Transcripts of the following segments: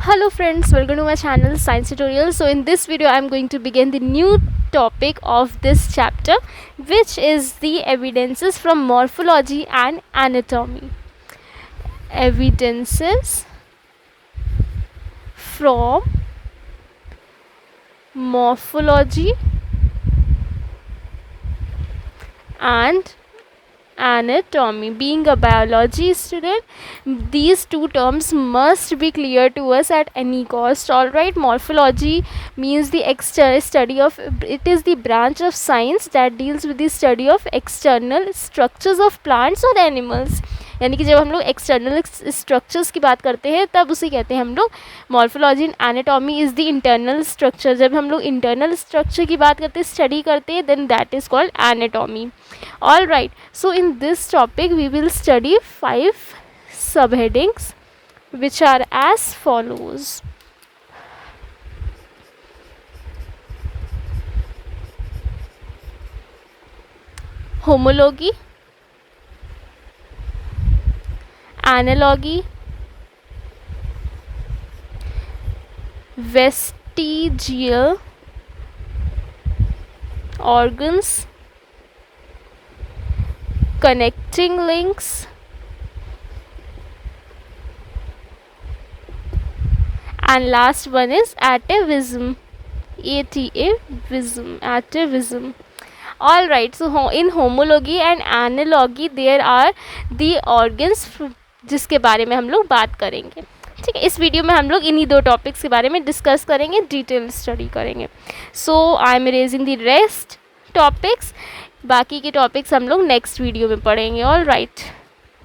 Hello friends, welcome to my channel Science Tutorial. So in this video I am going to begin the new topic of this chapter, which is the evidences from morphology and anatomy. Evidences from morphology and anatomy. Being a biology student, these two terms must be clear to us at any cost. Alright, morphology means the study of, it is the branch of science that deals with the study of external structures of plants or animals. यानी कि जब हम लोग external structures की बात करते हैं तब उसे कहते हैं हम लोग morphology and anatomy is the internal structure. जब हम लोग इंटरनल स्ट्रक्चर की बात करते हैं, स्टडी करते हैं, then that is called anatomy. All right, so in this topic we will study 5 subheadings which are as follows. Homology, analogy, vestigial organs, connecting links, and last one is atavism. Atavism. All right, so in homology and analogy there are the organs जिसके बारे में हम लोग बात करेंगे. ठीक है, इस वीडियो में हम लोग इन्हीं दो टॉपिक्स के बारे में डिस्कस करेंगे, डिटेल स्टडी करेंगे. So I am raising the rest topics. बाकी के टॉपिक्स हम लोग नेक्स्ट वीडियो में पढ़ेंगे. All right,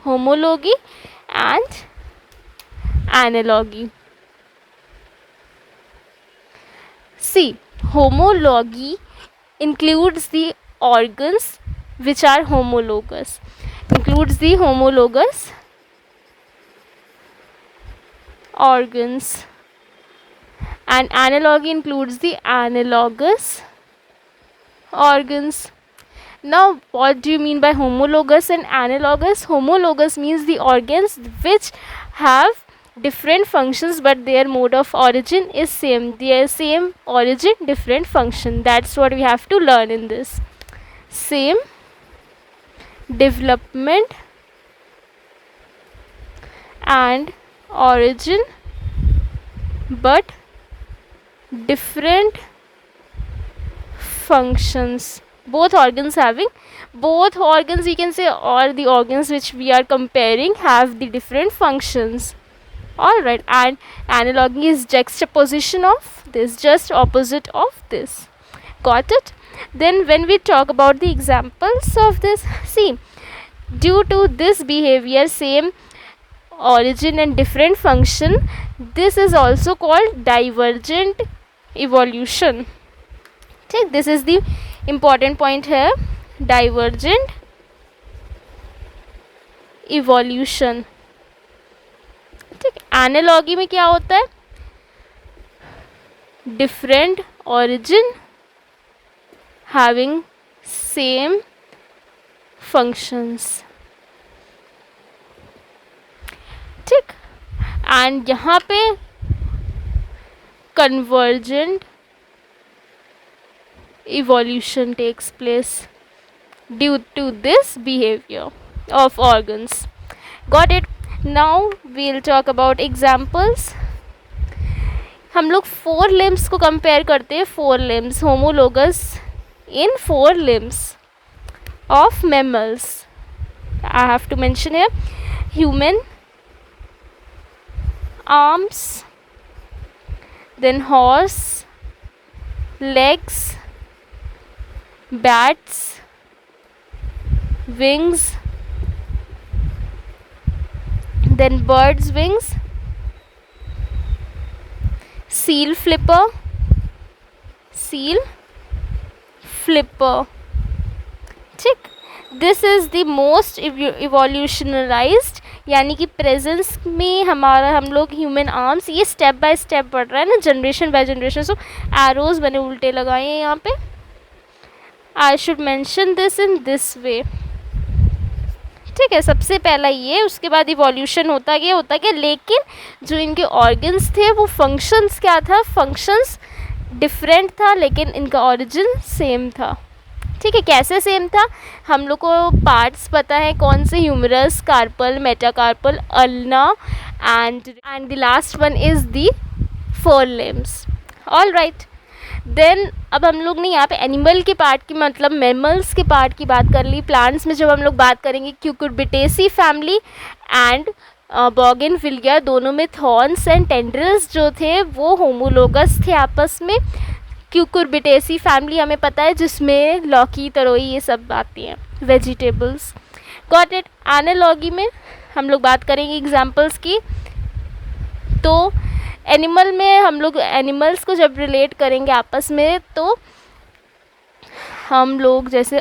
homology and analogy. See, homology includes the organs which are homologous. Includes the homologous organs, and analogy includes the analogous organs. Now, what do you mean by homologous and analogous? Homologous means the organs which have different functions but their mode of origin is same. Their same origin, different function. That's what we have to learn in this. Same development and origin but different functions. Both organs we can say, or the organs which we are comparing have the different functions. Alright, and analogy is juxtaposition of this, just opposite of this. Got it? Then when we talk about the examples of this, see, due to this behavior, same origin and different function, this is also called divergent evolution. Okay, this is the important point here, divergent evolution. ठीक, analogy में क्या होता है? Different origin having same functions. ठीक, and यहाँ पे convergent evolution takes place due to this behavior of organs. Got it? Now we'll talk about examples. हम लोग 4 limbs को compare करते हैं. 4 limbs homologous in 4 limbs of mammals. I have to mention here human arms, then horse legs, bats wings, then bird's wings, seal flipper. ठीक, this is the most इवोल्यूशनराइज्ड, यानी कि presence में हम लोग ह्यूमन आर्म्स, ये step by step बढ़ रहा है ना, generation by generation. So arrows मैंने उल्टे लगाए हैं यहाँ पे. I should mention this in this way. ठीक है, सबसे पहला ये, उसके बाद इवोल्यूशन होता गया, लेकिन जो इनके ऑर्गन्स थे वो फंक्शंस क्या था, फंक्शंस डिफरेंट था, लेकिन इनका ओरिजिन सेम था। ठीक है, कैसे सेम था, हम लोग को पार्ट्स पता है कौन से, humerus, carpal, metacarpal, ulna and the last one is the four limbs. All right, then अब हम लोग ने यहाँ पे एनिमल के पार्ट की, मतलब मैमल्स के पार्ट की बात कर ली। प्लांट्स में जब हम लोग बात करेंगे क्यूकुरबिटेसी फैमिली एंड बोगेनविलिया, दोनों में थॉर्न्स एंड टेंड्रिल्स जो थे वो होमोलोगस थे आपस में। क्यूकुरबिटेसी फैमिली हमें पता है जिसमें लौकी, तरोई ये सब आती हैं, वेजिटेबल्स। Got it. एनालॉजी में हम लोग बात करेंगे एग्जाम्पल्स की, तो एनिमल में हम लोग एनिमल्स को जब रिलेट करेंगे आपस में, तो हम लोग जैसे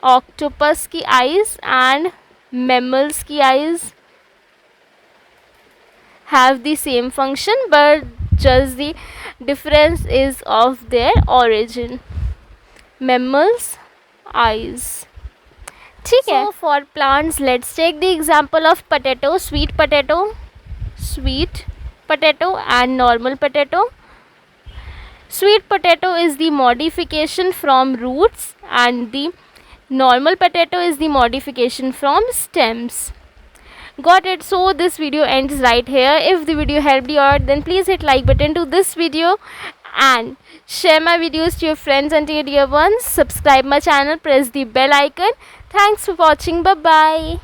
ऑक्टोपस की आइज़ एंड मैमल्स की eyes have the same function, but just the difference is of their origin. Mammals eyes, ठीक है। For plants let's take the example of potato, sweet potato and normal potato. Sweet potato is the modification from roots and the normal potato is the modification from stems. Got it? So this video ends right here. If the video helped you out, then please hit like button to this video and share my videos to your friends and to your dear ones. Subscribe my channel, press the bell icon. Thanks for watching. Bye bye.